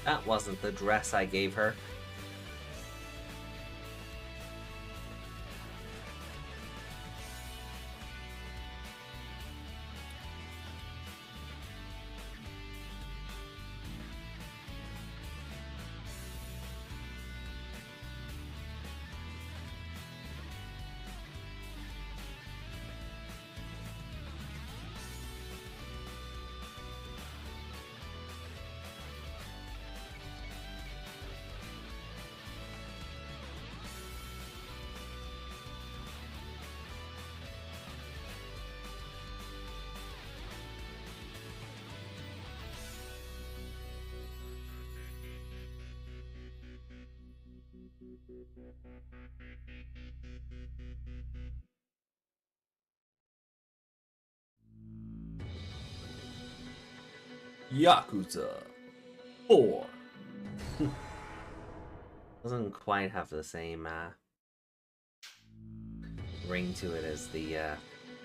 That wasn't the dress I gave her. Yakuza 4. Doesn't quite have the same ring to it as the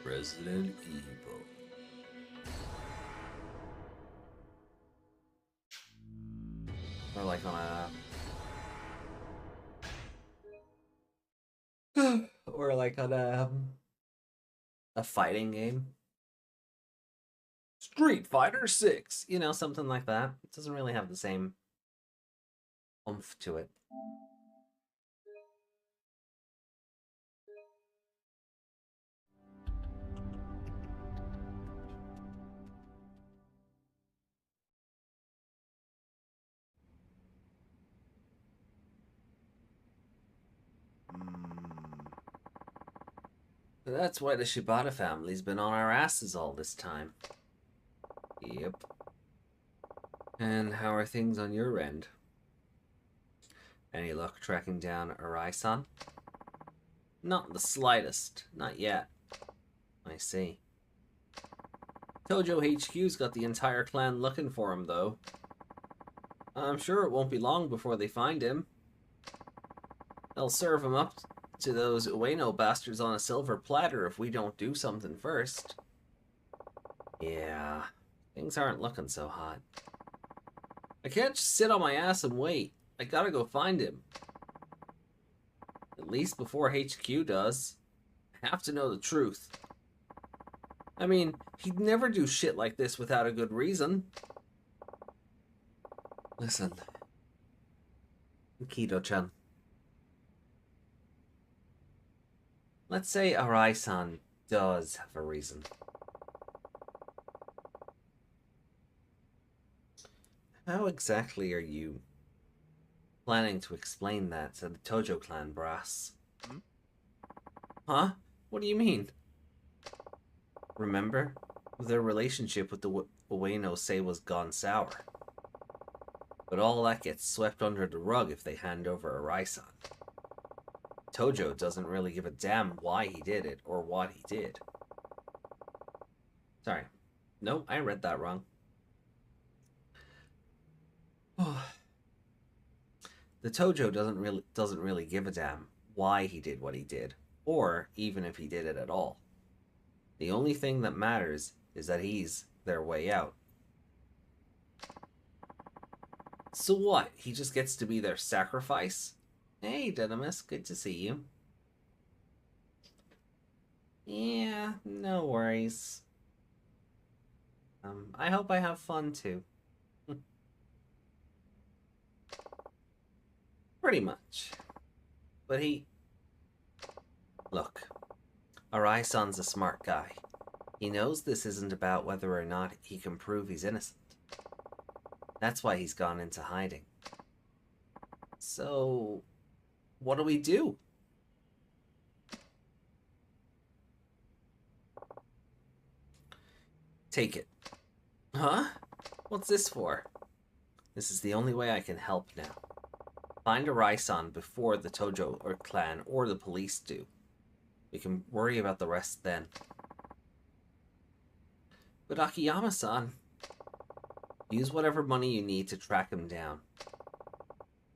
Resident Evil. or like on a or like on a fighting game. Street Fighter 6. You know, something like that. It doesn't really have the same oomph to it. That's why the Shibata family's been on our asses all this time. Yep. And how are things on your end? Any luck tracking down Arai-san? Not the slightest. Not yet. I see. Tojo HQ's got the entire clan looking for him, though. I'm sure it won't be long before they find him. They'll serve him up to those Ueno bastards on a silver platter if we don't do something first. Yeah, things aren't looking so hot. I can't just sit on my ass and wait. I gotta go find him. At least before HQ does. I have to know the truth. I mean, he'd never do shit like this without a good reason. Listen, Kido-chan. Let's say Arai-san does have a reason. How exactly are you planning to explain that to the Tojo clan brass? Huh? What do you mean? Remember? Their relationship with the Ueno say was gone sour. But all that gets swept under the rug if they hand over Arai-san. Tojo doesn't really give a damn why he did it or what he did. Sorry. No, I read that wrong. The Tojo doesn't really give a damn why he did what he did, or even if he did it at all. The only thing that matters is that he's their way out. So what? He just gets to be their sacrifice? Hey, Dynamis, good to see you. Yeah, no worries. I hope I have fun too. Pretty much. But Look, Arai-san's a smart guy. He knows this isn't about whether or not he can prove he's innocent. That's why he's gone into hiding. So, what do we do? Take it. Huh? What's this for? This is the only way I can help now. Find Arai-san before the Tojo or clan or the police do. We can worry about the rest then. But Akiyama-san, use whatever money you need to track him down.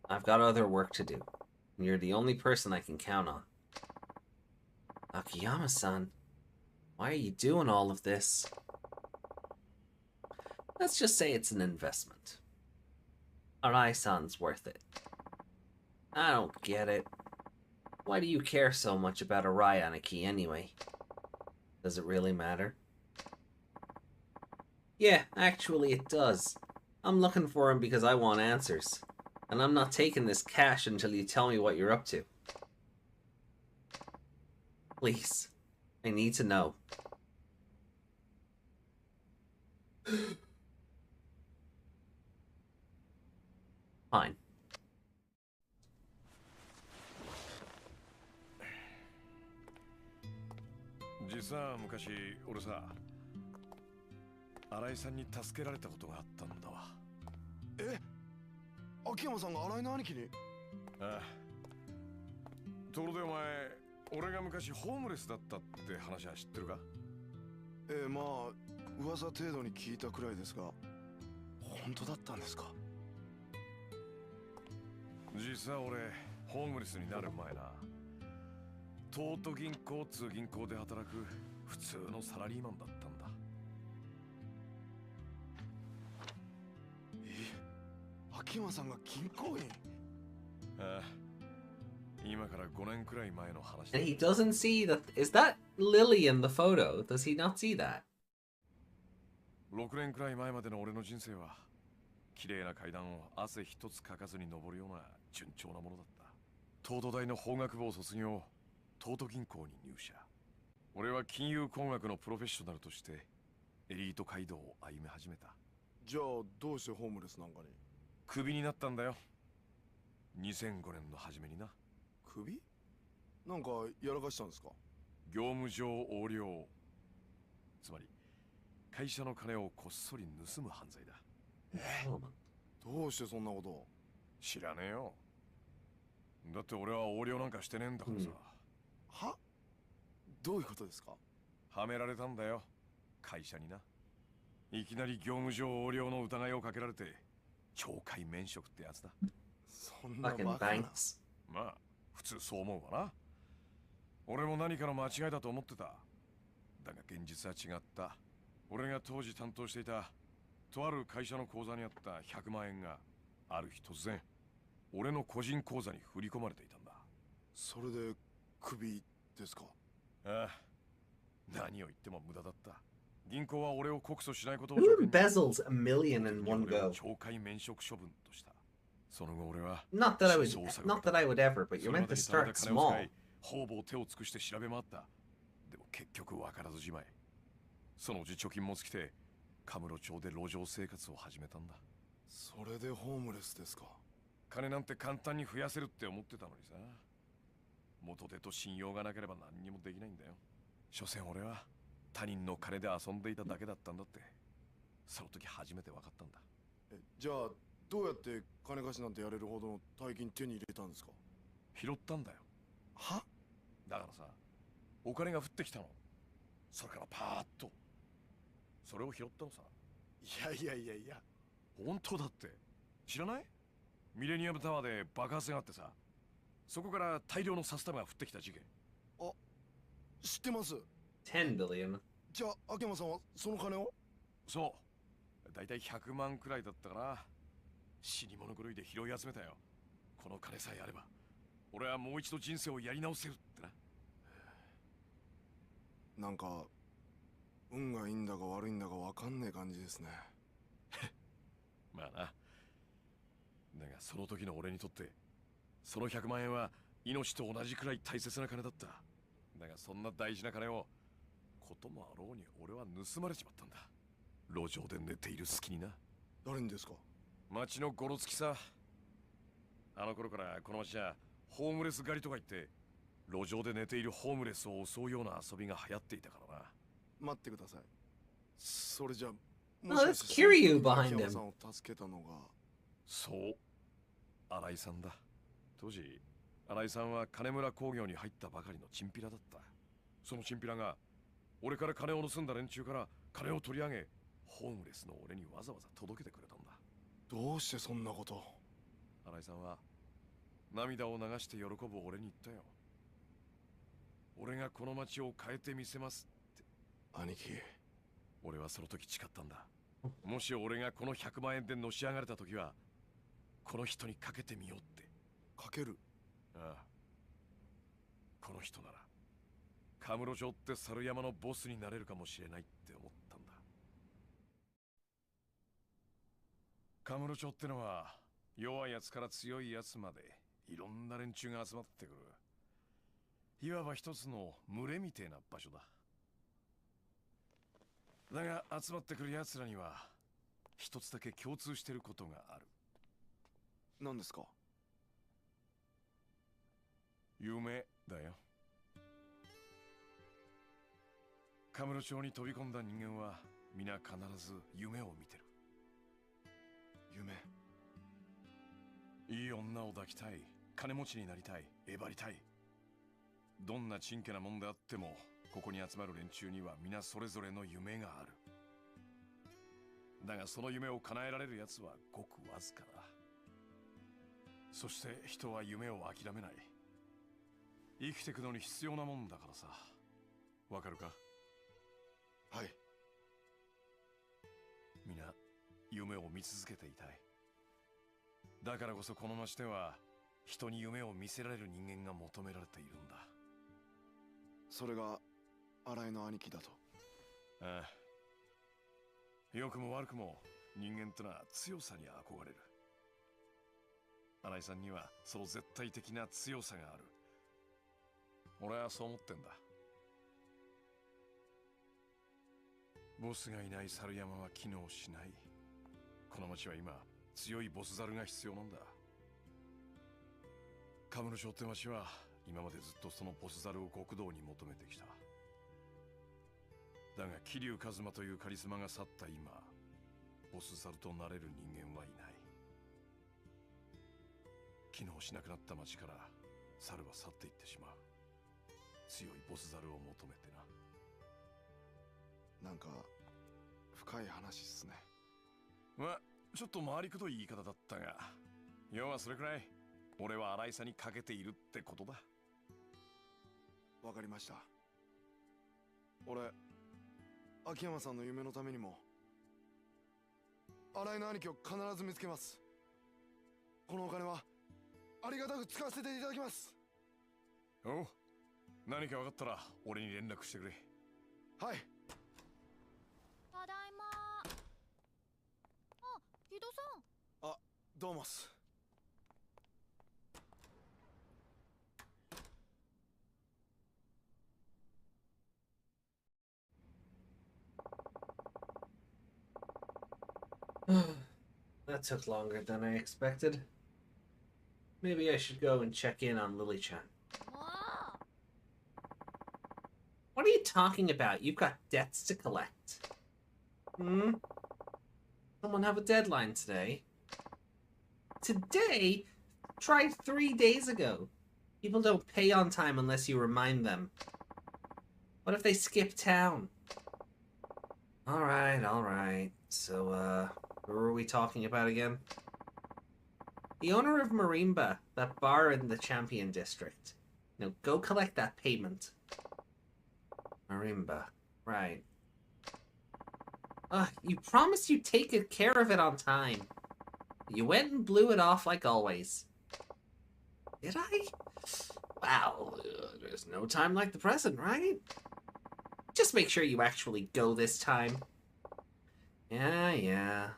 I've got other work to do, and you're the only person I can count on. Akiyama-san, why are you doing all of this? Let's just say it's an investment. Arai-san's worth it. I don't get it. Why do you care so much about Arai Aniki anyway? Does it really matter? Yeah, actually it does. I'm looking for him because I want answers. And I'm not taking this cash until you tell me what you're up to. Please. I need to know. Fine. 実は昔俺さ、新井さんに助けられたことがあったんだわ。え、秋山さんが新井の兄貴に？ああ。ところでお前、俺が昔ホームレスだったって話は知ってるか？まあ噂程度に聞いたくらいですが、本当だったんですか？実は俺、ホームレスになる前な、東都銀行通銀行で働く普通のサラリーマンだったんだ。秋山さんが銀行員？ああ、今から5年くらい前の話だ。 And he doesn't see that. Is that Lily in the photo? Does he not see that? 6年くらい前までの俺の人生は綺麗な階段を汗一つかかずに登るような順調なものだった。東都大の法学部を卒業、東都銀行に入社。俺は金融工学のプロフェッショナルとしてエリート街道を歩み始めた。じゃあどうしてホームレスなんかに？クビになったんだよ、2005年の初めにな。クビ？なんかやらかしたんですか？業務上横領、つまり会社の金をこっそり盗む犯罪だ。どうしてそんなことを？知らねえよ。だって俺は横領なんかしてねえんだからさ。は？どういうことですか？はめられたんだよ、会社にな。いきなり業務上横領の疑いをかけられて懲戒免職ってやつだ。そんなバ Fucking カな。 banks. まあ普通そう思うわな。俺も何かの間違いだと思ってた。だが現実は違った。俺が当時担当していたとある会社の口座にあった100万円がある日突然俺の個人口座に振り込まれていたんだ。それでクビですか？ああ、何を言っても無駄だった。銀行は俺を告訴しないことを Who 条件に embezzles a million in one 俺を go? 懲戒免職処分とした。その後俺は Not that I would ever, but you're meant to start small. ほぼ手を尽くして調べ回った。でも結局分からずじまい。そのうち貯金も尽きてカムロ町で路上生活を始めたんだ。それでホームレスですか？金なんて簡単に増やせるって思ってたのにさ、元手と信用がなければ何にもできないんだよ。所詮俺は他人の金で遊んでいただけだったんだって、その時初めて分かったんだ。じゃあどうやって金貸しなんてやれるほどの大金手に入れたんですか？拾ったんだよ。は？だからさ、お金が降ってきたの。それからパーッとそれを拾ったのさ。いやいやいや。本当だって。知らない？ミレニアムタワーで爆発があってさ、そこから大量の札束が降ってきた事件。あ、知ってます。10 billion. じゃあ秋山さんはその金を？そう、だいたい100万くらいだったかな。死に物狂いで拾い集めたよ。この金さえあれば俺はもう一度人生をやり直せるってな。なんか運がいいんだか悪いんだかわかんねえ感じですね。まあな。だがその時の俺にとってその100万円は命と同じくらい大切な金だった。だがそんな大事な金をこともあろうに俺は盗まれちまったんだ。路上で寝ている隙にな。誰にですか？町のゴロつきさ。あの頃からこの町はホームレス狩りとか言って路上で寝ているホームレスを襲うような遊びが流行っていたからな。待ってください。それじゃあ Oh, that's Kiryu behind 秋山 him. さんを助けたのが。そう、新井さんだ。当時新井さんは金村工業に入ったばかりのチンピラだった。そのチンピラが俺から金を盗んだ連中から金を取り上げ、ホームレスの俺にわざわざ届けてくれたんだ。どうしてそんなこと？新井さんは涙を流して喜ぶ俺に言ったよ。俺がこの町を変えてみせますって。兄貴、俺はその時誓ったんだ。もし俺がこの100万円でのし上がれた時はこの人にかけてみようって。かける。ああ、この人ならカムロ町って猿山のボスになれるかもしれないって思ったんだ。カムロ町ってのは弱いやつから強いやつまでいろんな連中が集まってくる、いわば一つの群れみてえな場所だ。だが集まってくる奴らには一つだけ共通してることがある。何ですか？夢だよ。カムロ町に飛び込んだ人間は皆必ず夢を見てる。夢。いい女を抱きたい、金持ちになりたい、えばりたい。どんなちんけなもんであってもここに集まる連中には皆それぞれの夢がある。だがその夢を叶えられる奴はごくわずかだ。そして人は夢を諦めない。生きていくのに必要なもんだからさ。わかるか？はい。皆夢を見続けていたい。だからこそこの街では人に夢を見せられる人間が求められているんだ。それが新井の兄貴だと。ああ、良くも悪くも人間ってのは強さに憧れる。新井さんにはその絶対的な強さがある。俺はそう思ってんだ。ボスがいない猿山は機能しない。この町は今強いボス猿が必要なんだ。カムロ町って町は今までずっとそのボス猿を極道に求めてきた。だが桐生一馬というカリスマが去った今、ボス猿となれる人間はいない。機能しなくなった町から猿は去っていってしまう。強いボス猿を求めてな。なんか深い話っすね。まあちょっと回りくどい言い方だったが、要はそれくらい俺は新井さんにかけているってことだ。わかりました。俺秋山さんの夢のためにも新井の兄貴を必ず見つけます。このお金はありがたく使わせていただきます。おう、何か分かったら俺に連絡してくれ。はい。ただいま。あ、木戸さん。あ、どうもっす。That took longer than I expected. Maybe I should go and check in on Lily-chan. もう。 What are you talking about? You've got debts to collect. Hmm? Someone have a deadline today? Today? Tried 3 days ago. People don't pay on time unless you remind them. What if they skip town? Alright. So, who were we talking about again? The owner of Marimba, that bar in the Champion District. Now, go collect that payment. Marimba. Right. You promised you'd take good care of it on time. You went and blew it off like always. Did I? Wow, there's no time like the present, right? Just make sure you actually go this time. Yeah.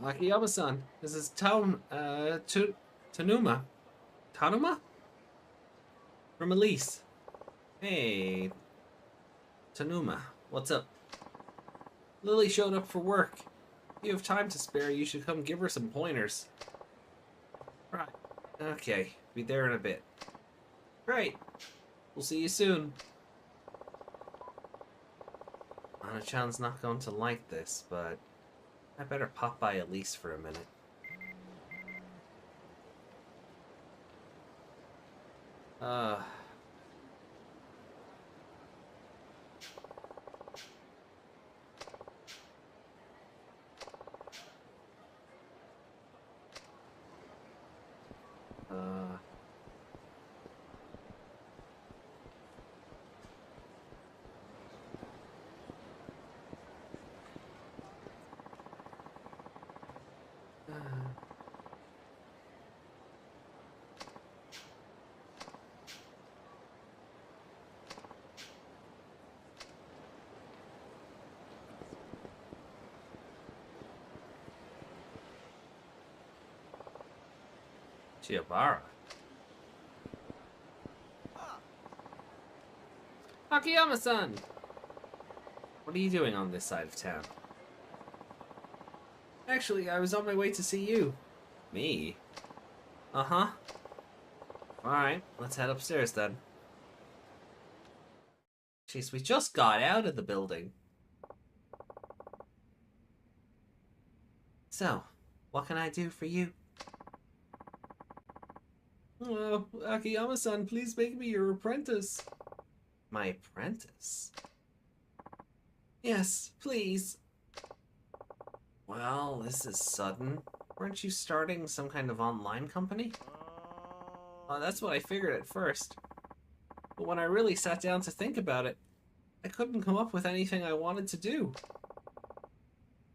Akiyama-san, this is Tanuma? From Elise. Hey, Tanuma, what's up? Lily showed up for work. If you have time to spare, you should come give her some pointers. Right. Okay, be there in a bit. Great. We'll see you soon. Ana-chan's not going to like this, but I better pop by Elise for a minute. Chihabara. Akiyama-san! What are you doing on this side of town? Actually, I was on my way to see you. Me? Uh-huh. Alright, let's head upstairs then. Jeez, we just got out of the building. So, what can I do for you? Oh, Akiyama-san, please make me your apprentice. My apprentice? Yes, please. Well, this is sudden. Weren't you starting some kind of online company? That's what I figured at first. But when I really sat down to think about it, I couldn't come up with anything I wanted to do.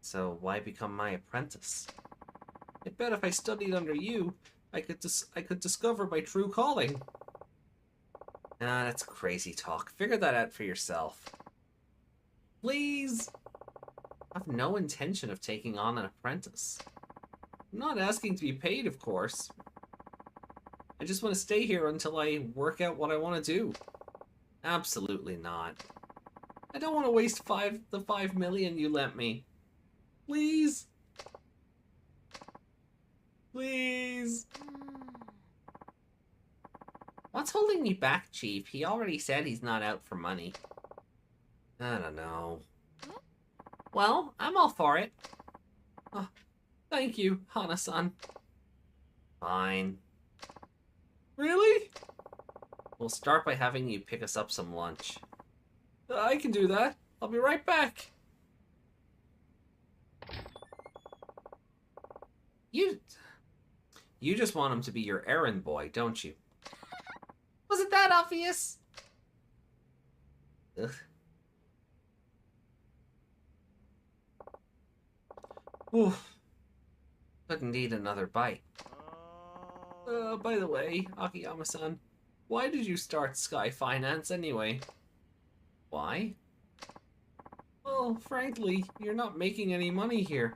So why become my apprentice? I bet if I studied under you, I could discover my true calling. Ah, that's crazy talk. Figure that out for yourself. Please! I have no intention of taking on an apprentice. I'm not asking to be paid, of course. I just want to stay here until I work out what I want to do. Absolutely not. I don't want to waste the 5 million you lent me. Please? Please? What's holding me back, Chief? He already said he's not out for money. I don't know. Well, I'm all for it. Oh, thank you, Hana-san. Fine. Really? We'll start by having you pick us up some lunch. I can do that. I'll be right back. You just want him to be your errand boy, don't you? Was it that obvious? Ugh. Oof. Couldn't eat another bite. By the way, Akiyama-san, why did you start Sky Finance anyway? Why? Well, frankly, you're not making any money here.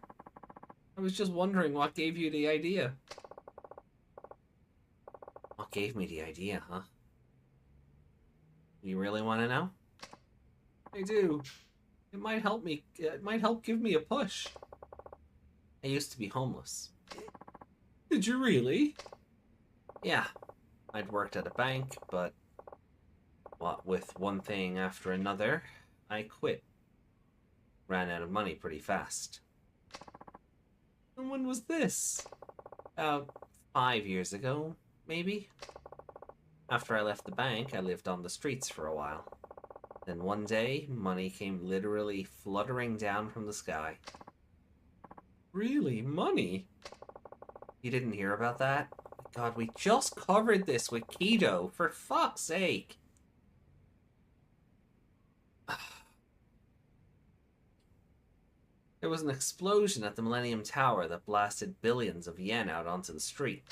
I was just wondering what gave you the idea. What gave me the idea, huh? You really want to know? I do. It might help me. It might help give me a push. I used to be homeless. Did you really? Yeah. I'd worked at a bank, but what with one thing after another, I quit. Ran out of money pretty fast. And when was this? About 5 years ago, maybe? After I left the bank, I lived on the streets for a while. Then one day, money came literally fluttering down from the sky. Really? Money? You didn't hear about that? God, we just covered this with Kido, for fuck's sake. There was an explosion at the Millennium Tower that blasted billions of yen out onto the street.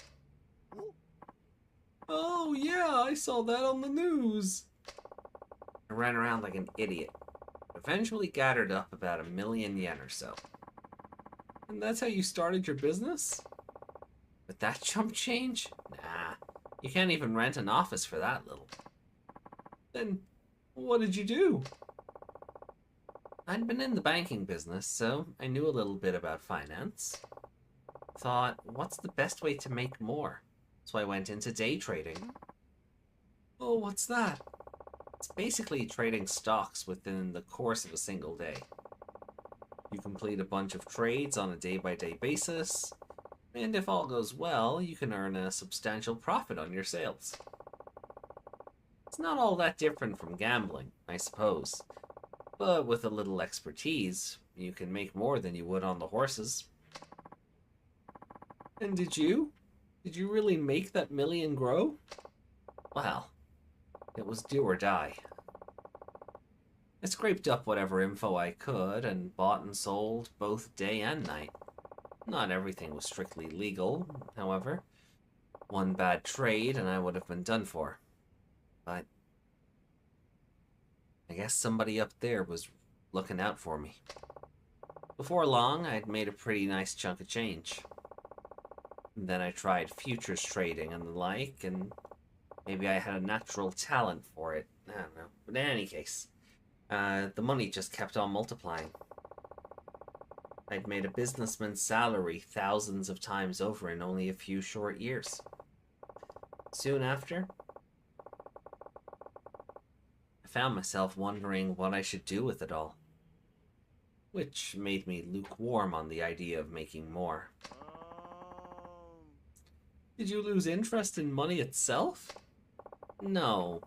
Oh yeah, I saw that on the news. I ran around like an idiot. Eventually gathered up about 1 million yen or so. And that's how you started your business? With that chump change? Nah, you can't even rent an office for that little. Then, what did you do? I'd been in the banking business, so I knew a little bit about finance. Thought, what's the best way to make more? So I went into day trading. Oh, what's that? It's basically trading stocks within the course of a single day. You complete a bunch of trades on a day-by-day basis, and if all goes well, you can earn a substantial profit on your sales. It's not all that different from gambling, I suppose. But with a little expertise, you can make more than you would on the horses. And did you? Did you really make that million grow? Well, it was do or die. I scraped up whatever info I could and bought and sold both day and night. Not everything was strictly legal, however. One bad trade and I would have been done for. But I guess somebody up there was looking out for me. Before long, I'd made a pretty nice chunk of change. And then I tried futures trading and the like, and maybe I had a natural talent for it. I don't know. But in any case, the money just kept on multiplying. I'd made a businessman's salary thousands of times over in only a few short years. Soon after, I found myself wondering what I should do with it all, which made me lukewarm on the idea of making more. Did you lose interest in money itself? No.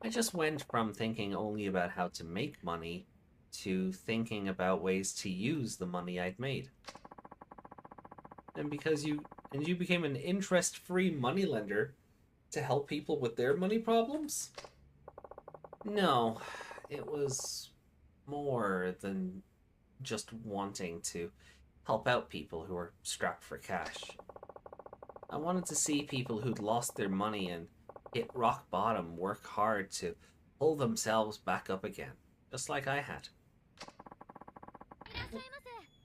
I just went from thinking only about how to make money to thinking about ways to use the money I'd made. And you became an interest-free moneylender to help people with their money problems? No, it was more than just wanting to help out people who were strapped for cash. I wanted to see people who'd lost their money and hit rock bottom work hard to pull themselves back up again, just like I had.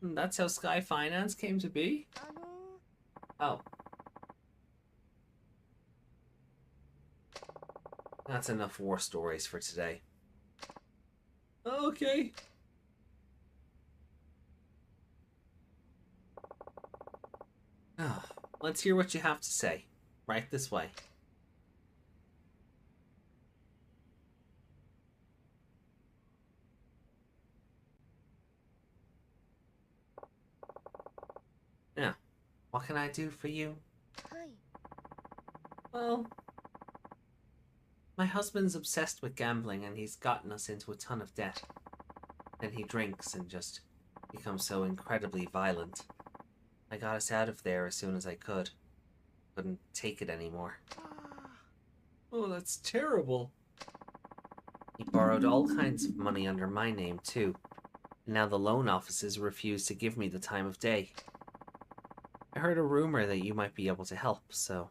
And that's how Sky Finance came to be? Oh. That's enough war stories for today. Okay. Let's hear what you have to say. Right this way. Now, what can I do for you? Well, my husband's obsessed with gambling and he's gotten us into a ton of debt. Then he drinks and just becomes so incredibly violent. I got us out of there as soon as I could. Couldn't take it anymore. Oh, that's terrible. He borrowed all kinds of money under my name, too. And now the loan offices refuse to give me the time of day. I heard a rumor that you might be able to help, so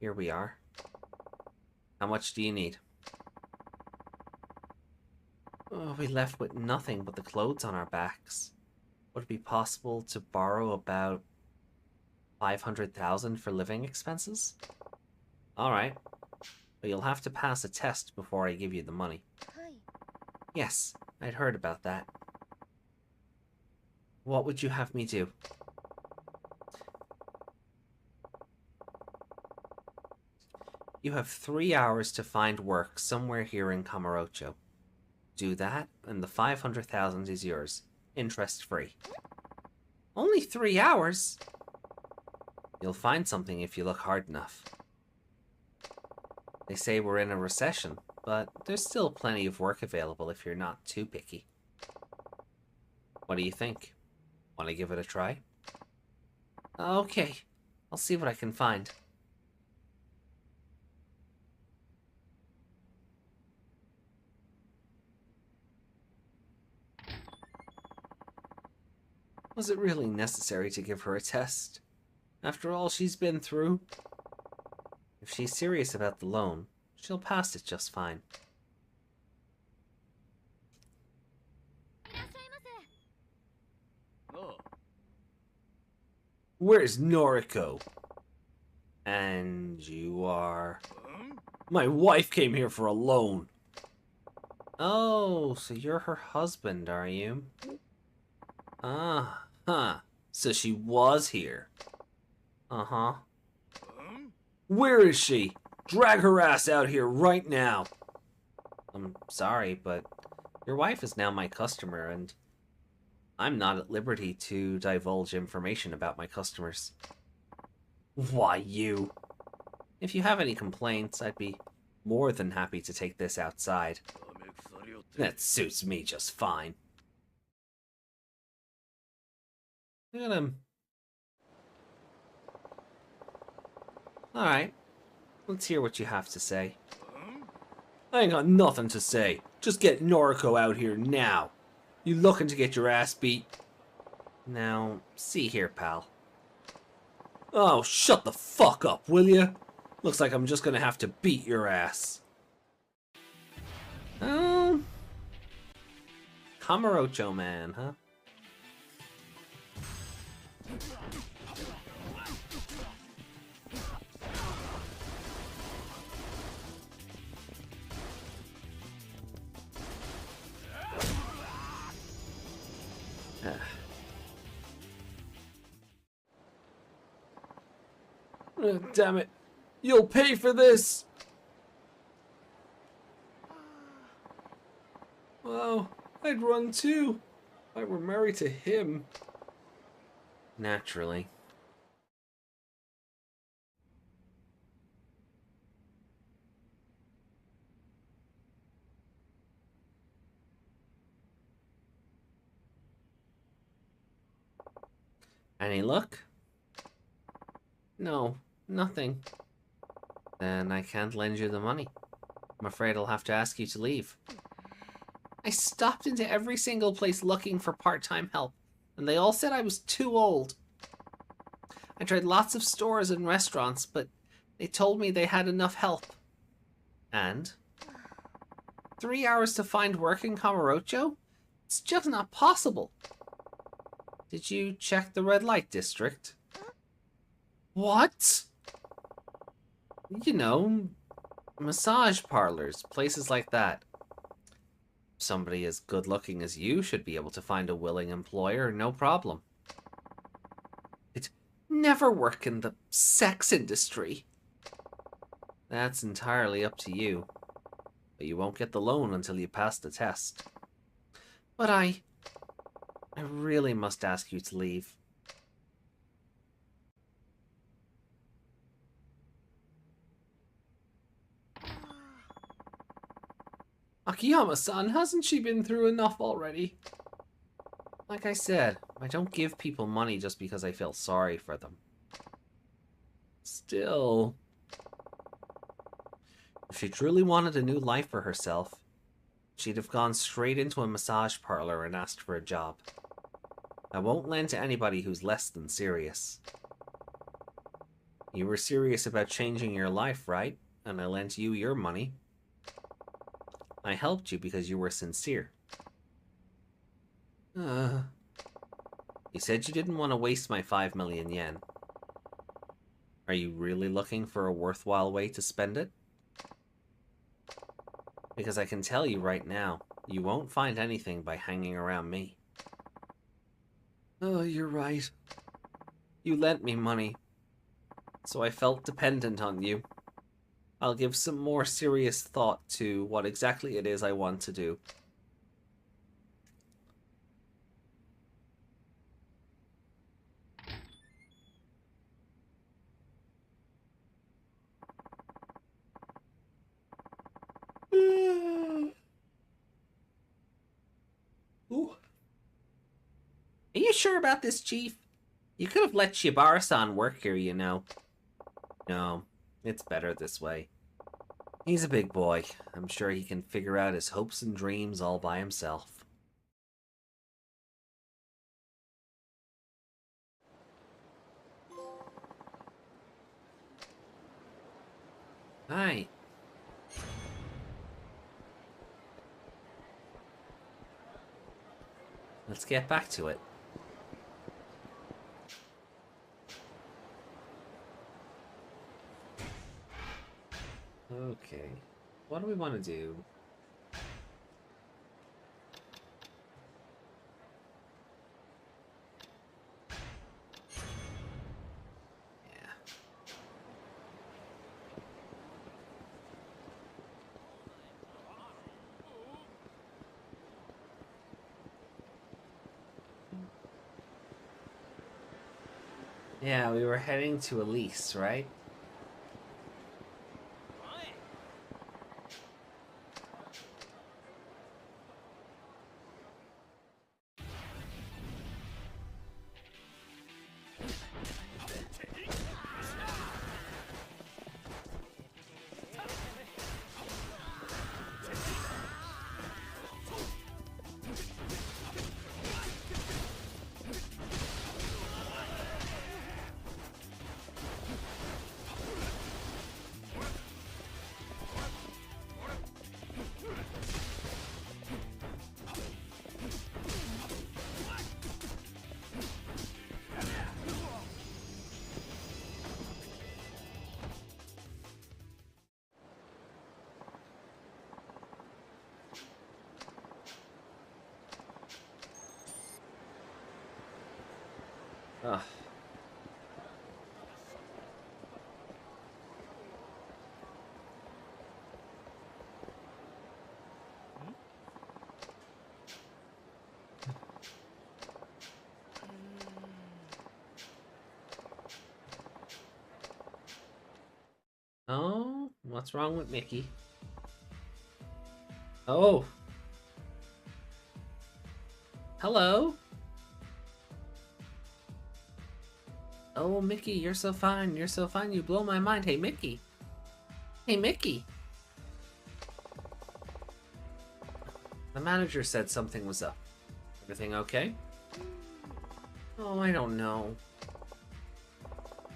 here we are. How much do you need? Oh, we left with nothing but the clothes on our backs. Would it be possible to borrow about 500,000 for living expenses? Alright, but you'll have to pass a test before I give you the money. Yes, I'd heard about that. What would you have me do? You have 3 hours to find work somewhere here in Kamurocho. Do that, and the 500,000 is yours. Interest-free. Only 3 hours? You'll find something if you look hard enough. They say we're in a recession, but there's still plenty of work available if you're not too picky. What do you think? Want to give it a try? Okay, I'll see what I can find. Was it really necessary to give her a test? After all she's been through? If she's serious about the loan, she'll pass it just fine. Where's Noriko? And you are... My wife came here for a loan. Oh, so you're her husband, are you? Ah-huh. So she was here. Uh-huh. Where is she? Drag her ass out here right now. I'm sorry, but your wife is now my customer, and I'm not at liberty to divulge information about my customers. Why, you? If you have any complaints, I'd be more than happy to take this outside. That suits me just fine. Look at him. Alright. Let's hear what you have to say. I ain't got nothing to say. Just get Noriko out here now. You looking to get your ass beat? Now, see here, pal. Oh, shut the fuck up, will ya? Looks like I'm just gonna have to beat your ass. Kamurocho man, huh? Damn it. You'll pay for this! Wow, I'd run too. If I were married to him. Naturally. Any luck? No, nothing. Then I can't lend you the money. I'm afraid I'll have to ask you to leave. I stopped into every single place looking for part-time help, and they all said I was too old. I tried lots of stores and restaurants, but they told me they had enough help. And 3 hours to find work in Kamurocho? It's just not possible. Did you check the red light district? What? You know, massage parlors, places like that. Somebody as good looking as you should be able to find a willing employer, no problem. I'd never work in the sex industry. That's entirely up to you. But you won't get the loan until you pass the test. But I really must ask you to leave. Akiyama-san, hasn't she been through enough already? Like I said, I don't give people money just because I feel sorry for them. Still... If she truly wanted a new life for herself, she'd have gone straight into a massage parlor and asked for a job. I won't lend to anybody who's less than serious. You were serious about changing your life, right? And I lent you your money. I helped you because you were sincere. You said you didn't want to waste my 5 million yen. Are you really looking for a worthwhile way to spend it? Because I can tell you right now, you won't find anything by hanging around me. Oh, you're right. You lent me money, so I felt dependent on you. I'll give some more serious thought to what exactly it is I want to do. Ooh. Are you sure about this, Chief? You could have let Shibara-san work here, you know. No, it's better this way. He's a big boy. I'm sure he can figure out his hopes and dreams all by himself. Hi. Let's get back to it. Okay. What do we want to do? Yeah. Yeah, we were heading to Elise, right? Ugh. Oh, what's wrong with Miki? Oh. Hello? Oh, Miki, you're so fine. You're so fine. You blow my mind. Hey, Miki. Hey, Miki. The manager said something was up. Everything okay? Oh, I don't know.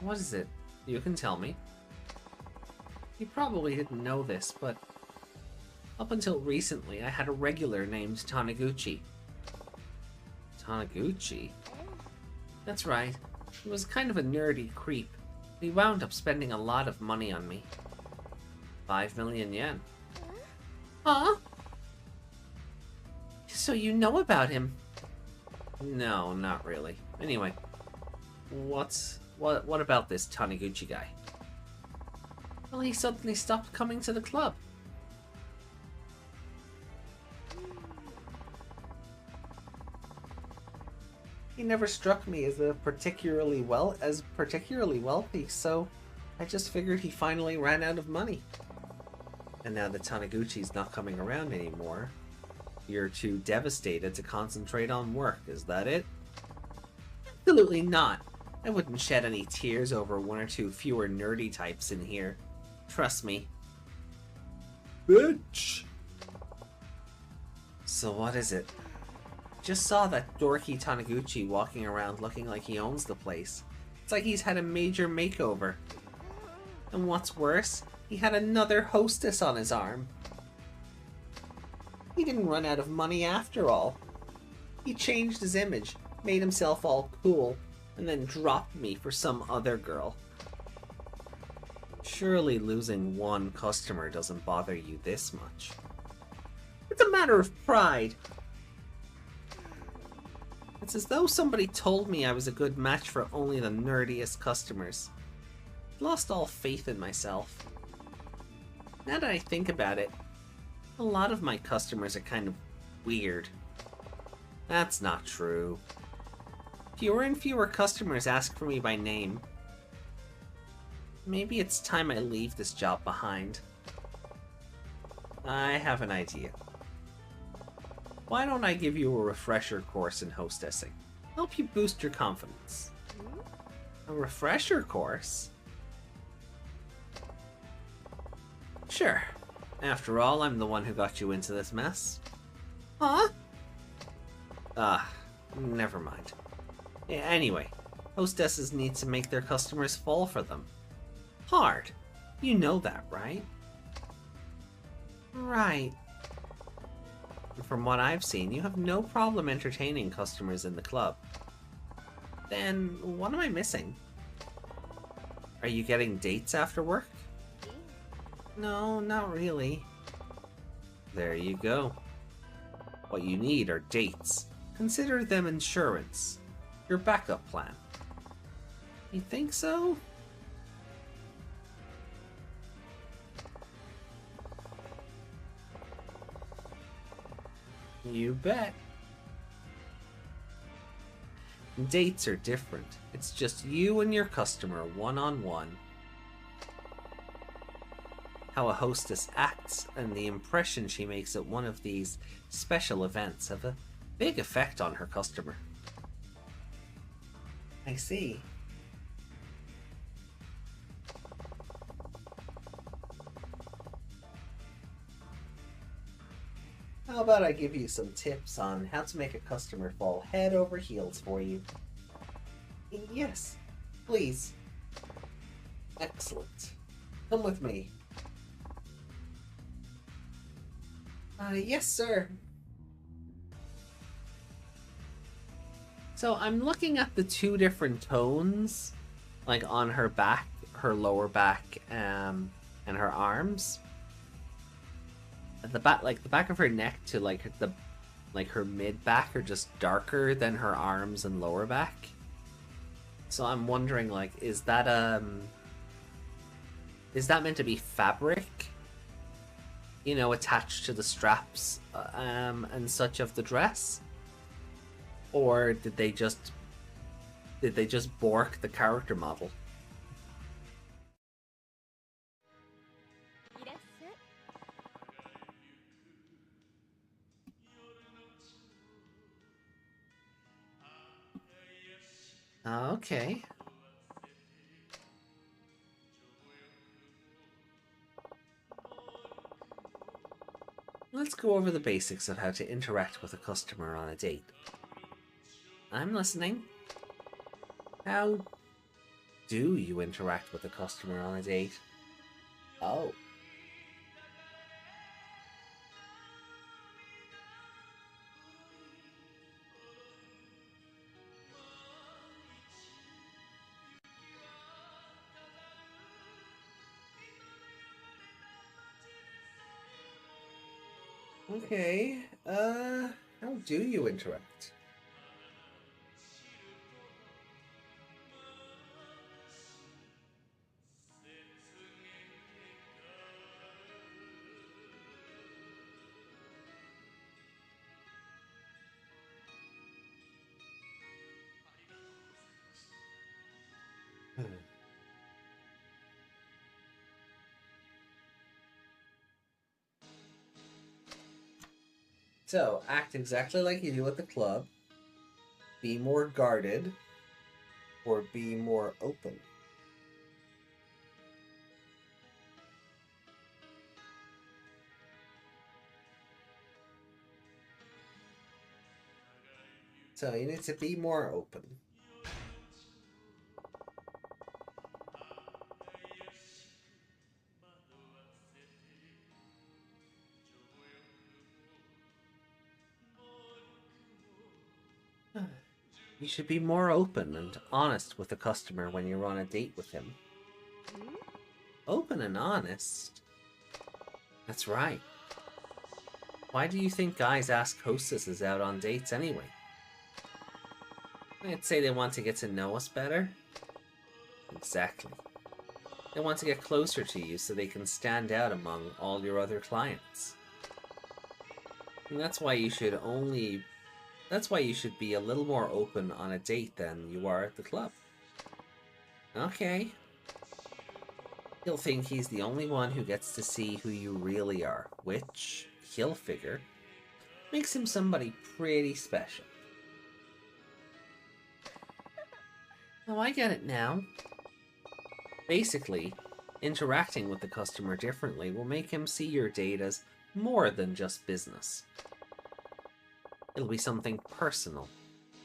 What is it? You can tell me. You probably didn't know this, but up until recently, I had a regular named Taniguchi. Taniguchi? That's right. He was kind of a nerdy creep. He wound up spending a lot of money on me. 5 million yen. Huh? So you know about him? No, not really. Anyway, what about this Taniguchi guy? Well, he suddenly stopped coming to the club. He never struck me as particularly wealthy, so I just figured he finally ran out of money. And now that Taniguchi's not coming around anymore, you're too devastated to concentrate on work, is that it? Absolutely not. I wouldn't shed any tears over one or two fewer nerdy types in here. Trust me. Bitch! So what is it? Just saw that dorky Taniguchi walking around looking like he owns the place. It's like he's had a major makeover. And what's worse, he had another hostess on his arm. He didn't run out of money after all. He changed his image, made himself all cool, and then dropped me for some other girl. Surely losing one customer doesn't bother you this much. It's a matter of pride. It's as though somebody told me I was a good match for only the nerdiest customers. I lost all faith in myself. Now that I think about it, a lot of my customers are kind of weird. That's not true. Fewer and fewer customers ask for me by name. Maybe it's time I leave this job behind. I have an idea. Why don't I give you a refresher course in hostessing? Help you boost your confidence. A refresher course? Sure. After all, I'm the one who got you into this mess. Huh? Never mind. Anyway, hostesses need to make their customers fall for them. Hard. You know that, right? Right. From what I've seen, you have no problem entertaining customers in the club. Then, what am I missing? Are you getting dates after work? No, not really. There you go. What you need are dates. Consider them insurance. Your backup plan. You think so? You bet. Dates are different. It's just you and your customer one-on-one. How a hostess acts and the impression she makes at one of these special events have a big effect on her customer. I see. How about I give you some tips on how to make a customer fall head over heels for you? Yes, please. Excellent. Come with me. Yes, sir. So I'm looking at the two different tones, like on her back, her lower back, and her arms. At the back, like the back of her neck to like her mid back are just darker than her arms and lower back. So I'm wondering, like, is that meant to be fabric? You know, attached to the straps and such of the dress? Or did they just bork the character model? Okay. Let's go over the basics of how to interact with a customer on a date. I'm listening. How do you interact with a customer on a date? Oh. Okay, how do you interact? So, act exactly like you do at the club, be more guarded, or be more open. So, you need to be more open. You should be more open and honest with the customer when you're on a date with him. Open and honest? That's right. Why do you think guys ask hostesses out on dates anyway? I'd say they want to get to know us better. Exactly. They want to get closer to you so they can stand out among all your other clients. And that's why you should be a little more open on a date than you are at the club. Okay. He'll think he's the only one who gets to see who you really are, which, he'll figure, makes him somebody pretty special. Oh, I get it now. Basically, interacting with the customer differently will make him see your date as more than just business. It'll be something personal,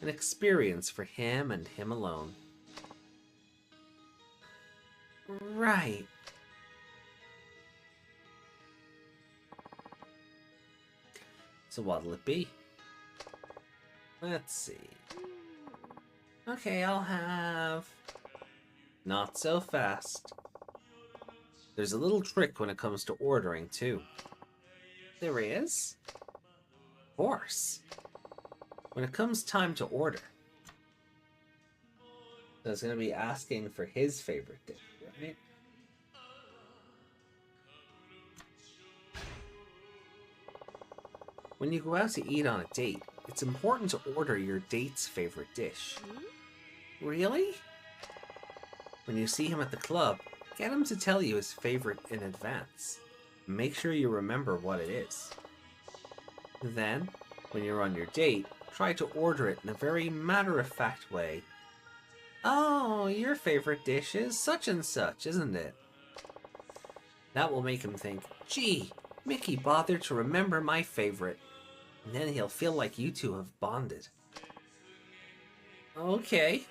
an experience for him and him alone. Right. So what'll it be? Let's see. Okay, I'll have... Not so fast. There's a little trick when it comes to ordering, too. There is? Of course. When it comes time to order, so it's going to be asking for his favorite dish, right? When you go out to eat on a date, it's important to order your date's favorite dish. Really? When you see him at the club, get him to tell you his favorite in advance. Make sure you remember what it is. Then, when you're on your date, try to order it in a very matter-of-fact way. Oh, your favorite dish is such and such, isn't it? That will make him think, gee, Miki bothered to remember my favorite. And then he'll feel like you two have bonded. Okay.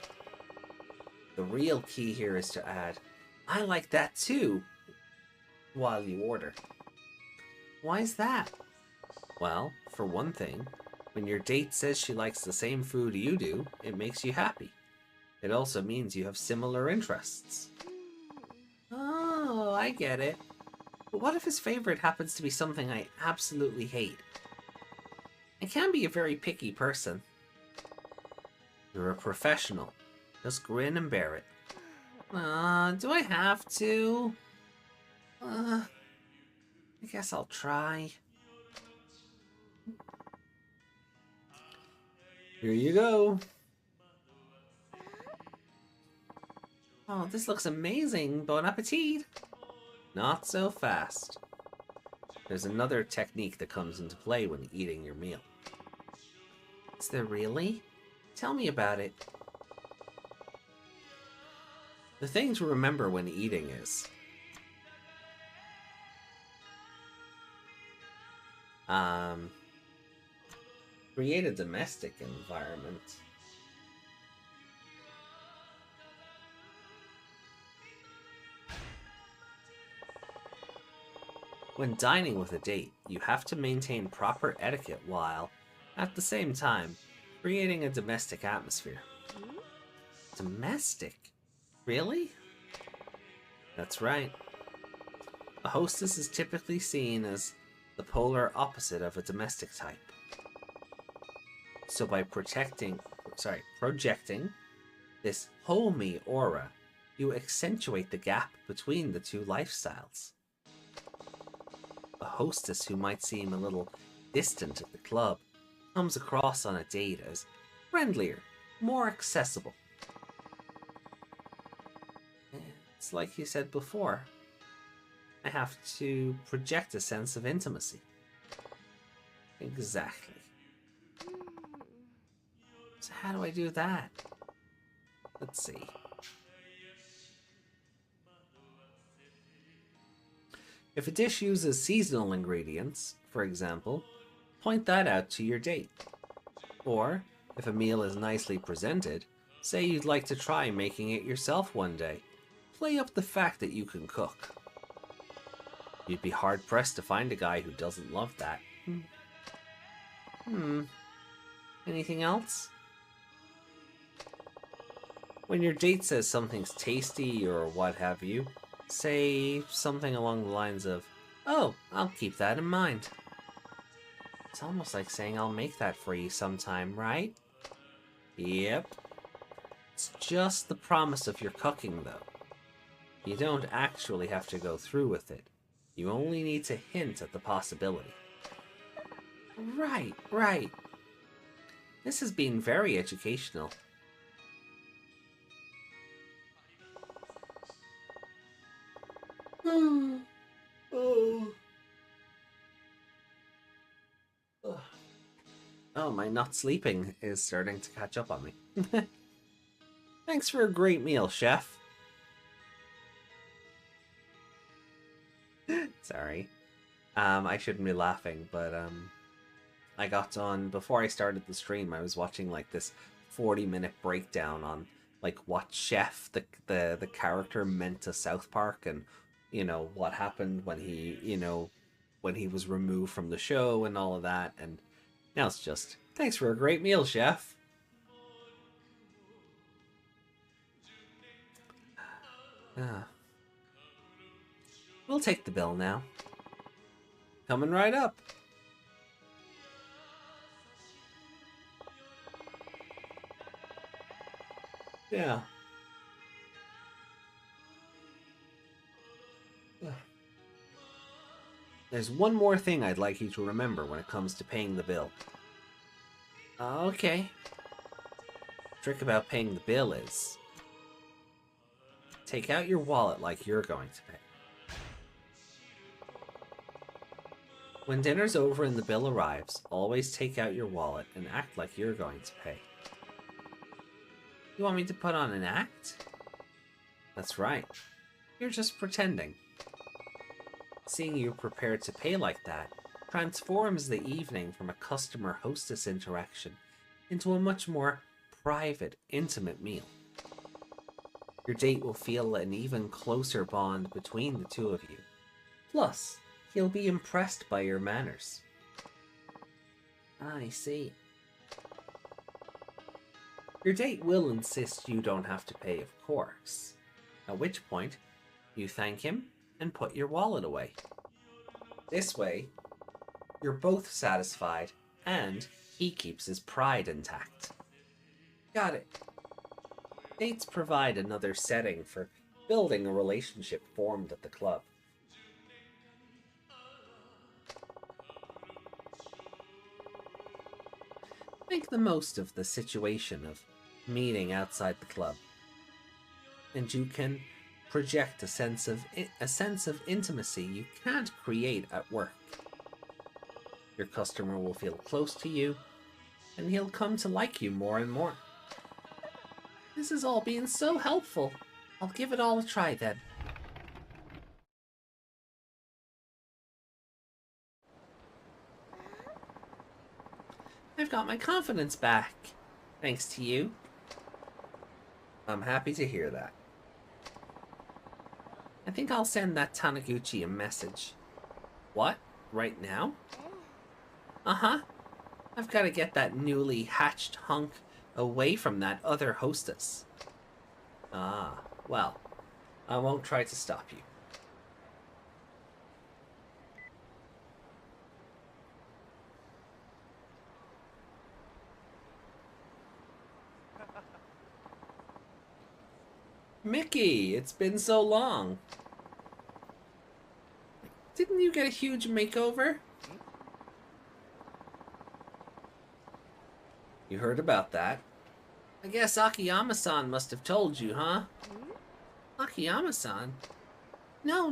The real key here is to add, I like that too, while you order. Why's that? Well, for one thing, when your date says she likes the same food you do, it makes you happy. It also means you have similar interests. Oh, I get it. But what if his favorite happens to be something I absolutely hate? I can be a very picky person. You're a professional. Just grin and bear it. Do I have to? I guess I'll try. Here you go. Oh, this looks amazing. Bon appetit. Not so fast. There's another technique that comes into play when eating your meal. Is there really? Tell me about it. The thing to remember when eating is... create a domestic environment. When dining with a date, you have to maintain proper etiquette while, at the same time, creating a domestic atmosphere. Domestic? Really? That's right. A hostess is typically seen as the polar opposite of a domestic type. So by projecting this homey aura, you accentuate the gap between the two lifestyles. A hostess who might seem a little distant at the club comes across on a date as friendlier, more accessible. It's like you said before. I have to project a sense of intimacy. Exactly. So how do I do that? Let's see. If a dish uses seasonal ingredients, for example, point that out to your date. Or, if a meal is nicely presented, say you'd like to try making it yourself one day. Play up the fact that you can cook. You'd be hard-pressed to find a guy who doesn't love that. Anything else? When your date says something's tasty or what have you, say something along the lines of, "Oh, I'll keep that in mind." It's almost like saying I'll make that for you sometime, right? Yep. It's just the promise of your cooking, though. You don't actually have to go through with it. You only need to hint at the possibility. Right. This has been very educational. Oh, my not sleeping is starting to catch up on me. Thanks for a great meal, chef. Sorry. I shouldn't be laughing, but I got on before I started the stream. I was watching like this 40-minute breakdown on like what Chef, the character, meant to South Park, and you know what happened when he was removed from the show and all of that. And now it's just thanks for a great meal, Chef. We'll take the bill now. Coming right up. Yeah. There's one more thing I'd like you to remember when it comes to paying the bill. Okay. The trick about paying the bill is take out your wallet like you're going to pay. When dinner's over and the bill arrives, always take out your wallet and act like you're going to pay. You want me to put on an act? That's right. You're just pretending. Seeing you prepared to pay like that transforms the evening from a customer-hostess interaction into a much more private, intimate meal. Your date will feel an even closer bond between the two of you. Plus, he'll be impressed by your manners. I see. Your date will insist you don't have to pay, of course. At which point, you thank him and put your wallet away. This way, you're both satisfied and he keeps his pride intact. Got it. Dates provide another setting for building a relationship formed at the club. Make the most of the situation of meeting outside the club, and you can project a sense of intimacy you can't create at work. Your customer will feel close to you, and he'll come to like you more and more. This has all been so helpful. I'll give it all a try then. I've got my confidence back, thanks to you. I'm happy to hear that. I think I'll send that Taniguchi a message. What? Right now? Uh-huh. I've got to get that newly hatched hunk away from that other hostess. Ah, well, I won't try to stop you. Miki, it's been so long. Didn't you get a huge makeover? You heard about that? I guess Akiyama-san must have told you, huh? Akiyama-san? No.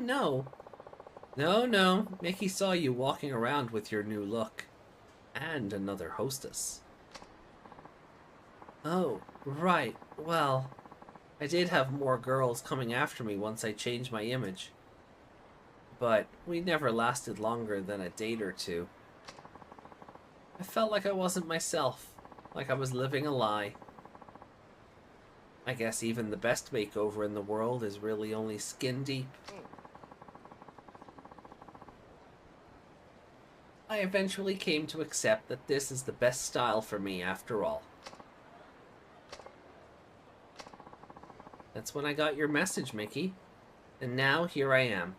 No. Miki saw you walking around with your new look. And another hostess. Oh, right. Well, I did have more girls coming after me once I changed my image. But we never lasted longer than a date or two. I felt like I wasn't myself. Like I was living a lie. I guess even the best makeover in the world is really only skin deep. I eventually came to accept that this is the best style for me after all. That's when I got your message, Miki. And now here I am.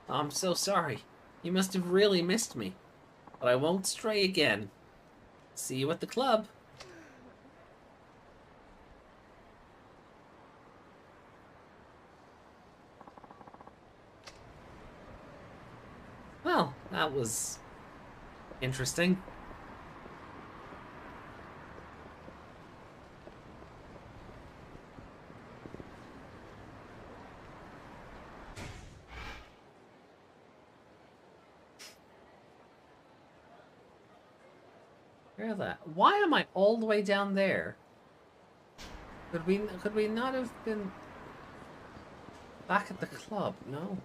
I'm so sorry. You must have really missed me. But I won't stray again. See you at the club. Well, that was interesting. Why am I all the way down there? Could we not have been back at the club? No.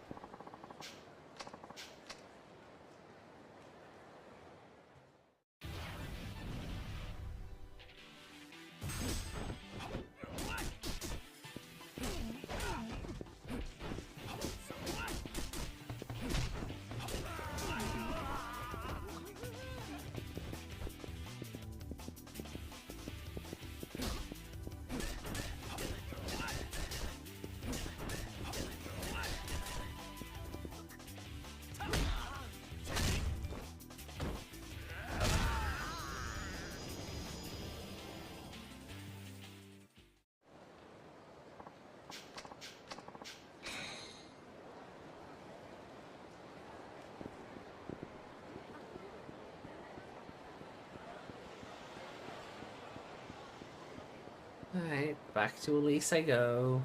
Alright, back to Elise I go.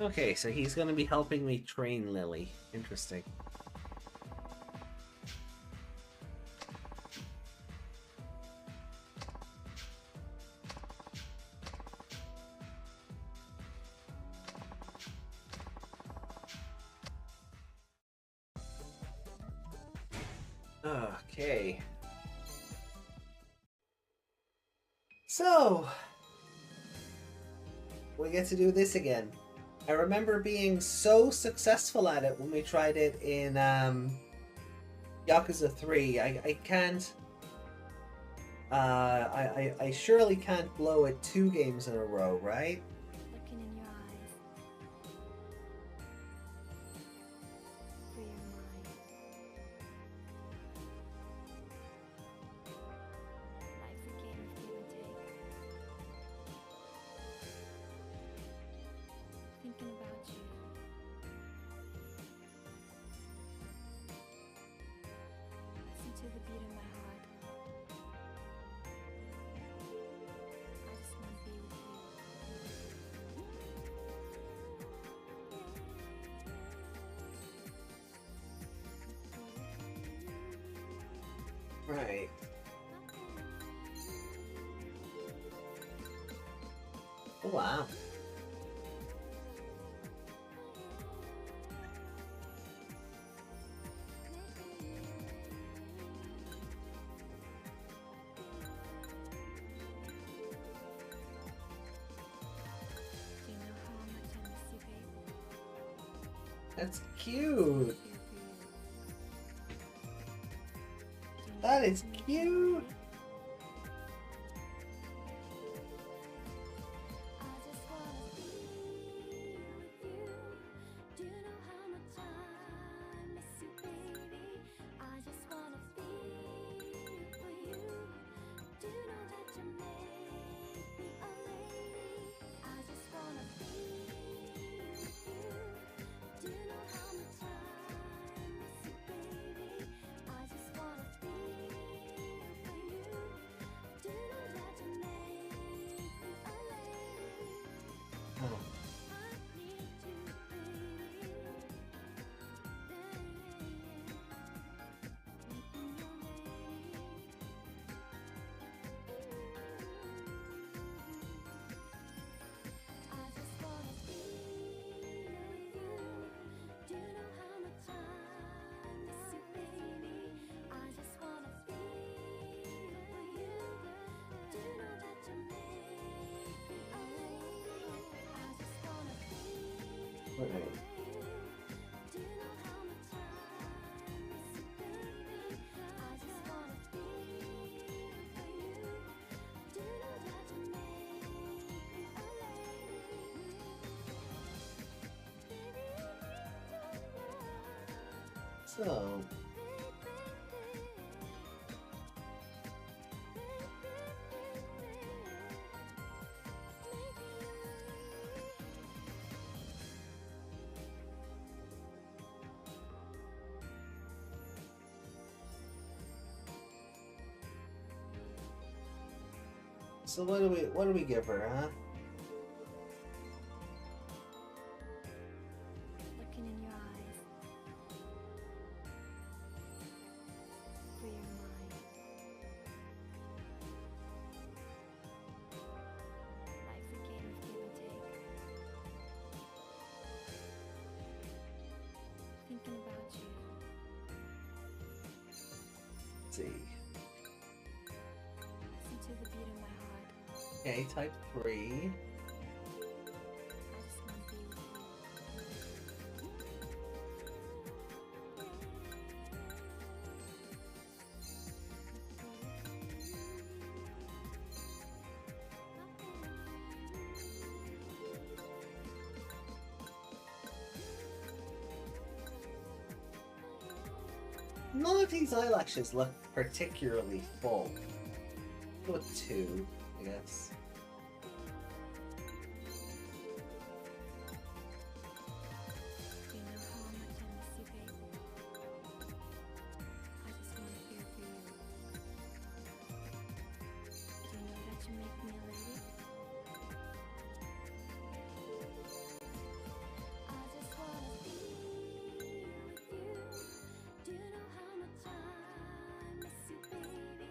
Okay, so he's going to be helping me train Lily. Interesting. Okay. So, we get to do this again. I remember being so successful at it when we tried it in Yakuza 3. I can't I surely can't blow it 2 games in a row, right? Looking in your eyes. Free your mind. Life's a game of give and take. Thinking about you. Listen to the beat of my heart. I just want to be with you. Right. Oh, wow. Do you know how much I miss you, baby? That's cute. Feel for you. That is cute. I just wanna be with you. Do you know how much I miss you, baby? I just wanna feel for you. Do you know that you make me a lady? I just wanna be with you. Do you know how much I miss you, baby? I just wanna feel for you. Do you know that you make me a lady? Oh. I need you, baby. Make me your lady. I just wanna be with you. Do you know how much I miss you, baby? I just wanna feel for you. Do you know that you make me a lady? I just wanna feel for Right. you. Do you know how much I miss you, baby? I just wanna feel for you. Do you know that you make me a lady? So, so what do we give her, huh? Looking in your eyes. Free your mind. Life's a game of give and take. Thinking about you. Let's see. Listen to the beat of my heart. Okay, type 3. I just want to be with you. None of these eyelashes look particularly full. Go with 2, I guess. Do you know how much I miss you, baby? I just want to feel for you. Do you know that you make me a lady? I just want to be with you. Do you know how much I miss you, baby?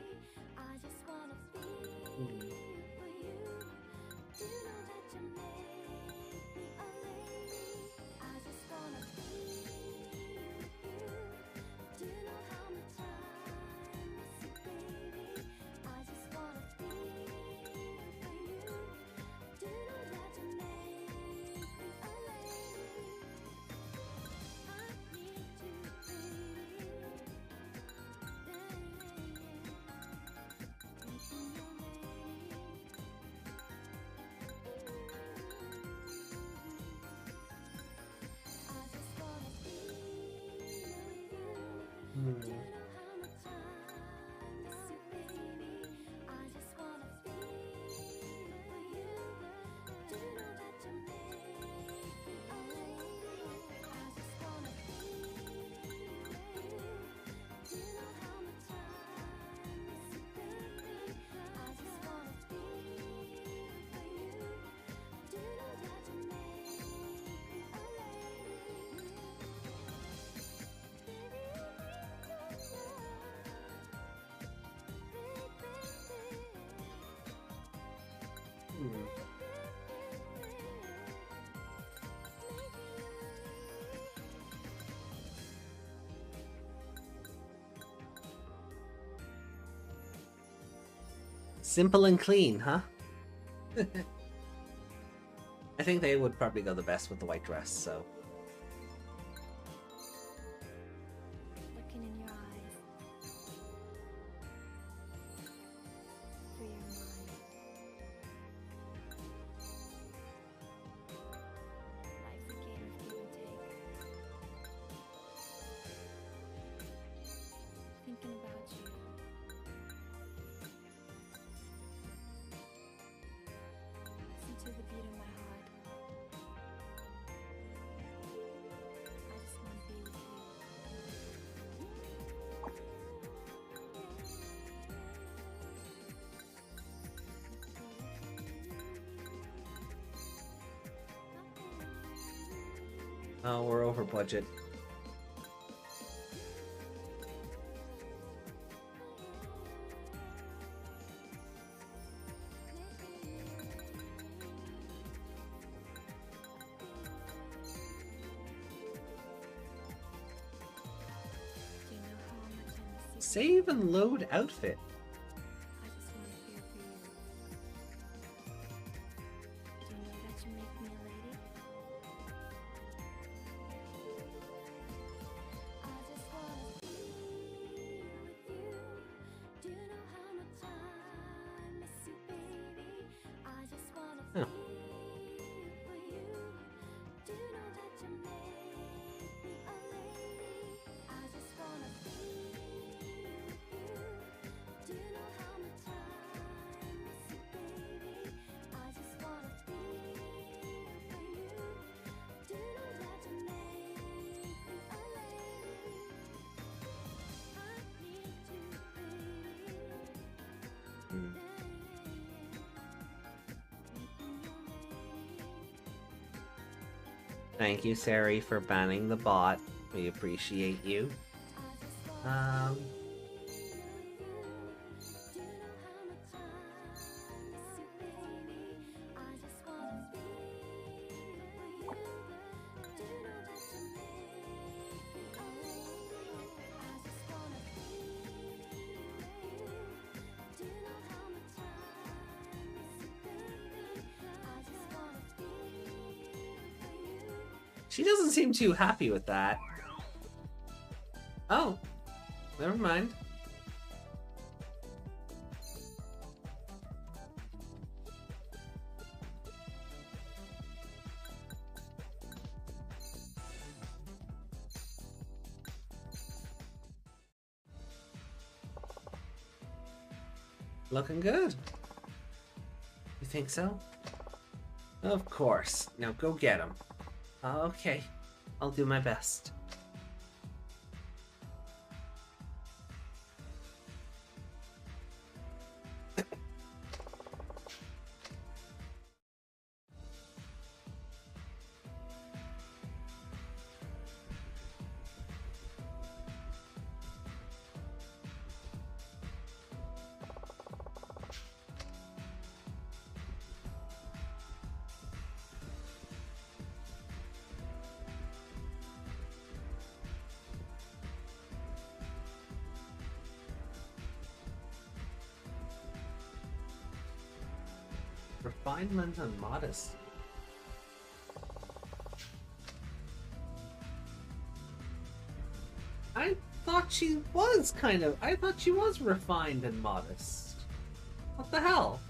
I just want to feel for you. Simple and clean, huh? I think they would probably go the best with the white dress, so. Looking in your eyes, through your mind. Life's a game of give and take. Thinking about you. Listen to the beat of my heart. I just want to be with you. Oh, we're over budget. Do you know how much I miss you? Save and load outfit. I just want to feel for you. Do you know that you make me a lady? I just want to be with you. Do you know how much I miss you, baby? I just want to Huh. feel for you. Do you know that you make me a lady? I just want to be with you. Do you know how much I miss you, baby? I just want to feel for you. Do you know that you make me a lady? I need you, baby. Hmm. Thank you, Sari, for banning the bot. We appreciate you. She doesn't seem too happy with that. Oh, never mind. Looking good. You think so? Of course. Now go get him. Okay. I'll do my best. Refinement and modest. I thought she was I thought she was refined and modest. What the hell?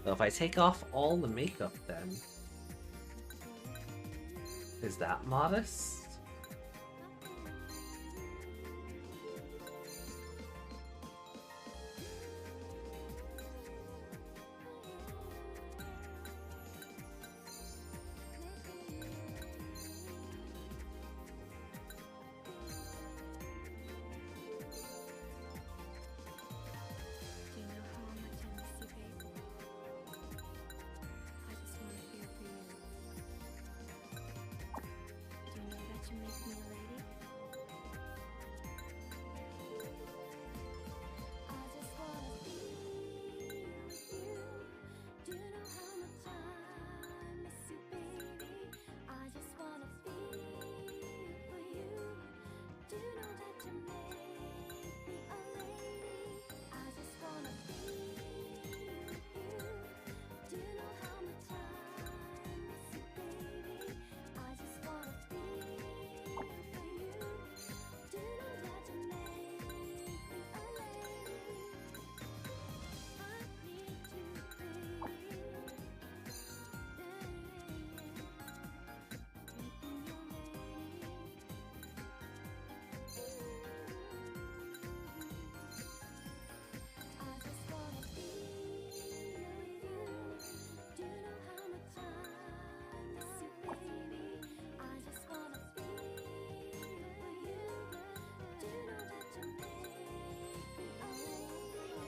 So if I take off all the makeup then... Is that modest? Do you know how much I miss you, baby? I just wanna feel for you. Do you know that you make me a lady? I just wanna be with you. Do you know how much I miss you, baby? I just wanna feel for you. Do you know that you make me a lady? I just wanna be with you. Do you know how much I miss you, baby? I just wanna feel for you. Do you know that you make me a lady? I need you, baby. Make me your I just wanna be with you.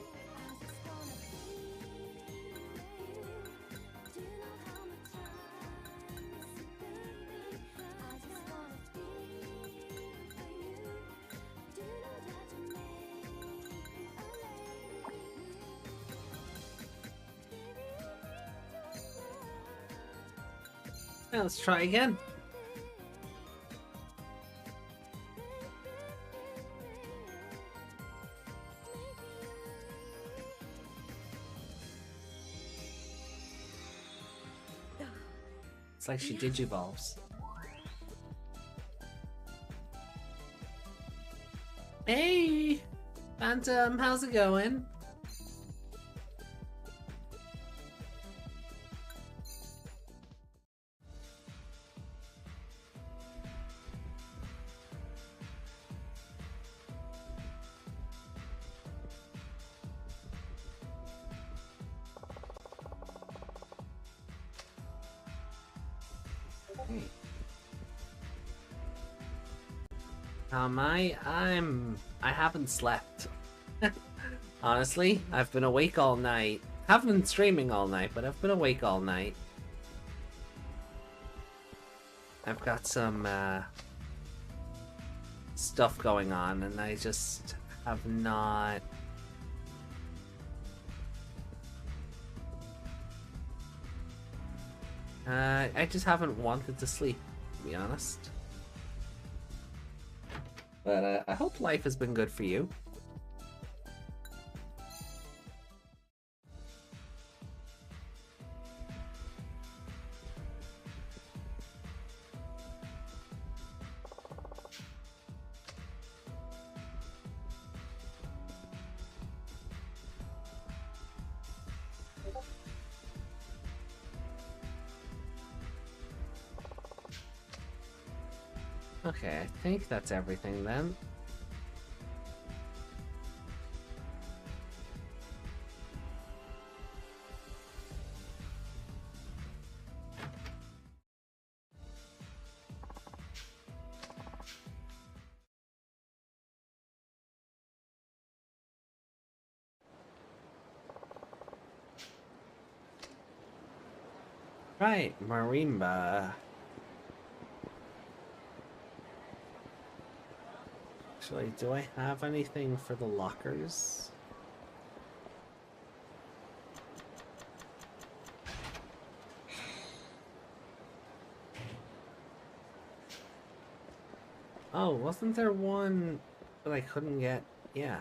Do you know how much I miss you, baby? I just wanna be with you. Do you know that you make me a lady? I just wanna be with you. Do you know how much I miss you, baby? I just wanna be with you. Do you know that you make me a lady? Yeah, let's try again. It's like she digivolves. Hey! Phantom, how's it going? I haven't slept. Honestly, I've been awake all night. Haven't been streaming all night, but I've been awake all night. I've got some stuff going on, and I just have not. I just haven't wanted to sleep, to be honest. But I hope life has been good for you. Okay, I think that's everything then. Right, marimba. Actually, do I have anything for the lockers? Oh, wasn't there one that I couldn't get? Yeah.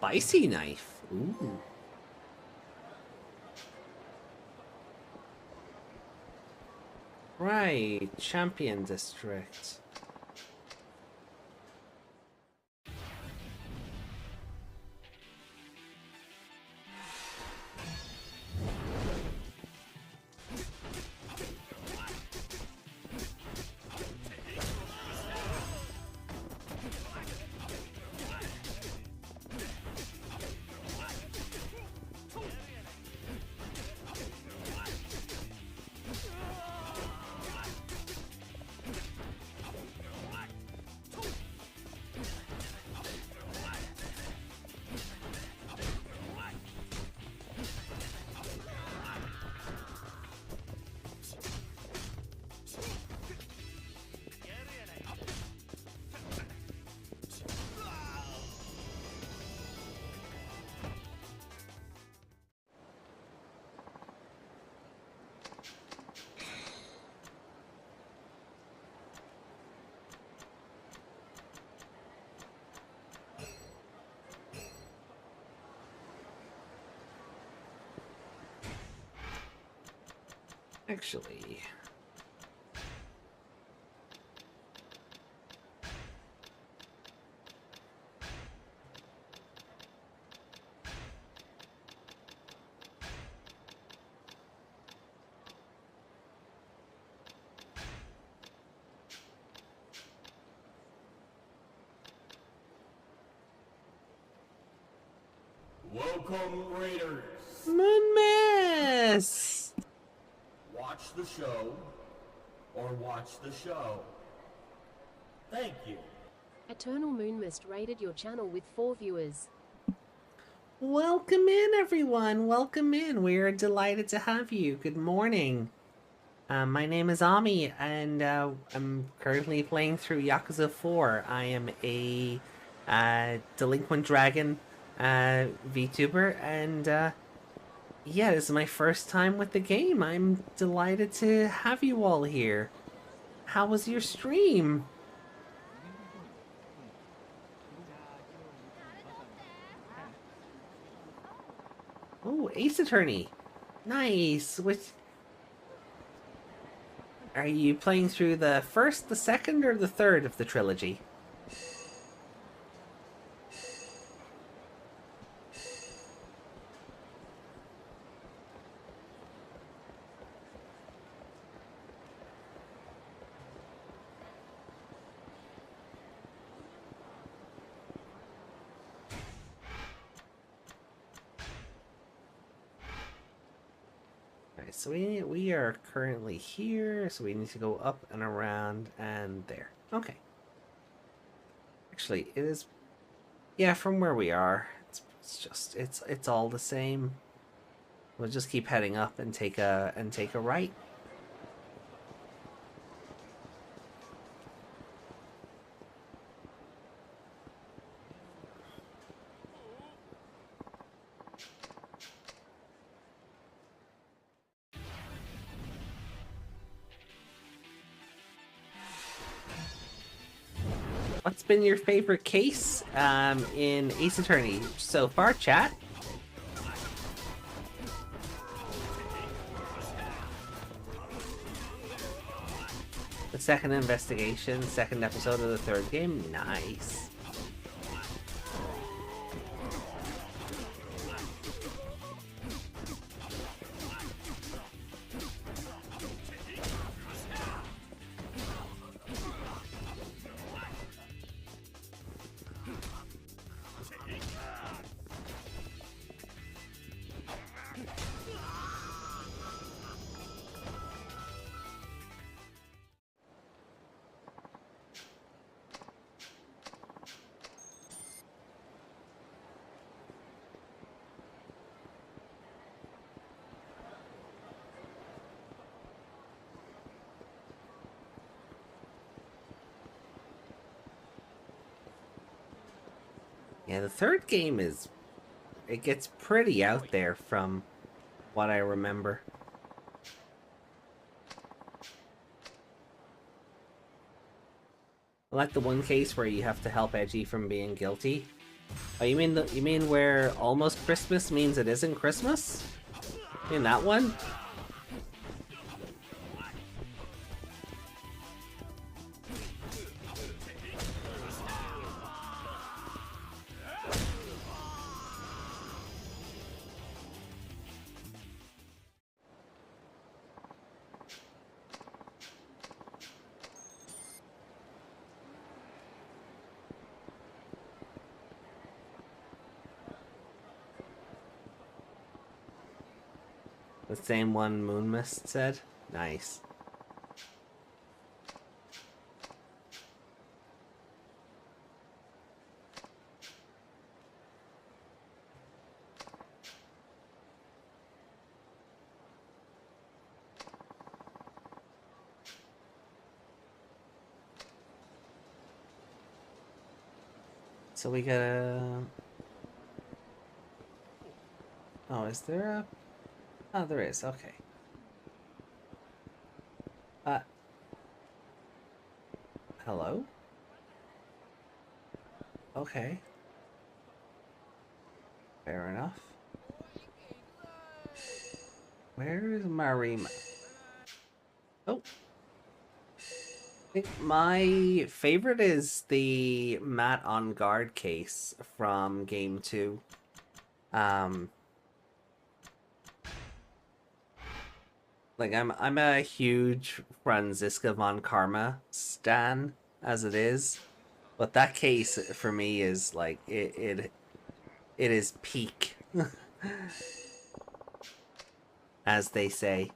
spicy knife. Ooh. Right, Champion District. Actually, Welcome, Raiders. Moonmiss! Watch the show, or watch the show. Thank you. Eternal Moonmist rated your channel with 4 viewers. Welcome in, everyone. Welcome in. We are delighted to have you. Good morning. My name is Ami, and I'm currently playing through Yakuza 4. I am a delinquent dragon VTuber, and yeah, this is my first time with the game. I'm delighted to have you all here. How was your stream? Oh, Ace Attorney. Nice. Are you playing through the first, the second, or the third of the trilogy? So we are currently here, so we need to go up and around and there. Okay. Actually, it is, yeah, from where we are, it's all the same. We'll just keep heading up and take a right. What's been your favorite case in Ace Attorney so far, chat? The second investigation, second episode of the third game? Nice. Yeah, the third game it gets pretty out there from what I remember. Like the one case where you have to help Edgy from being guilty. Oh, you mean where almost Christmas means it isn't Christmas? In that one? The same one Moon Mist said? Nice. So we gotta... Oh, is there a... Oh, there is. Okay. Hello? Okay. Fair enough. Where is Marima? Oh. I think my favorite is the Matt on guard case from game 2. Like I'm a huge Franziska von Karma stan as it is, but that case for me is like it is peak, as they say.